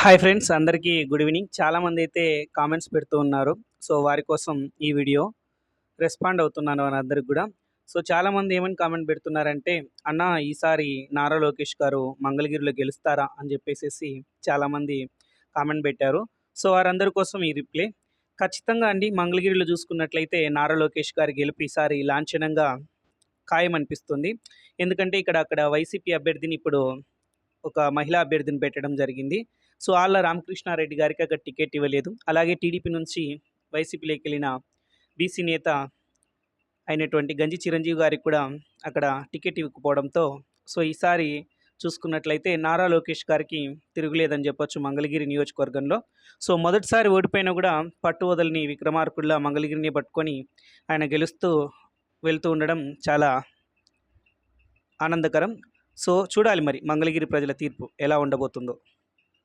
Hi friends, అందరికీ good evening. చాలామంది అయితే కామెంట్స్ పెడుతూ ఉన్నారు. సో వారి కోసం ఈ వీడియో రెస్పాండ్ అవుతున్నాను వారందరికి కూడా. సో చాలామంది ఏమని కామెంట్ పెడుతున్నారంటే, అన్న ఈసారి నారా లోకేష్ గారు మంగళగిరిలో గెలుస్తారా అని చెప్పేసేసి చాలామంది కామెంట్ పెట్టారు. సో వారందరి కోసం ఈ రిప్లై. ఖచ్చితంగా అండి, మంగళగిరిలో చూసుకున్నట్లయితే నారా లోకేష్ గారి గెలుపు ఈసారి లాంఛనంగా ఖాయమనిపిస్తుంది. ఎందుకంటే అక్కడ వైసీపీ అభ్యర్థిని ఇప్పుడు ఒక మహిళా అభ్యర్థిని పెట్టడం జరిగింది. సో ఆళ్ళ రామకృష్ణారెడ్డి గారికి అక్కడ టికెట్ ఇవ్వలేదు. అలాగే టీడీపీ నుంచి వైసీపీలోకి వెళ్ళిన బీసీ నేత అయినటువంటి గంజి చిరంజీవి గారికి కూడా అక్కడ టికెట్ ఇవ్వకపోవడంతో సో ఈసారి చూసుకున్నట్లయితే నారా లోకేష్ గారికి తిరుగులేదని చెప్పొచ్చు మంగళగిరి నియోజకవర్గంలో. సో మొదటిసారి ఓడిపోయినా కూడా పట్టు వదలని విక్రమార్కుల్లా మంగళగిరిని పట్టుకొని ఆయన గెలుస్తూ వెళ్తూ ఉండడం చాలా ఆనందకరం. సో చూడాలి మరి మంగళగిరి ప్రజల తీర్పు ఎలా ఉండబోతుందో.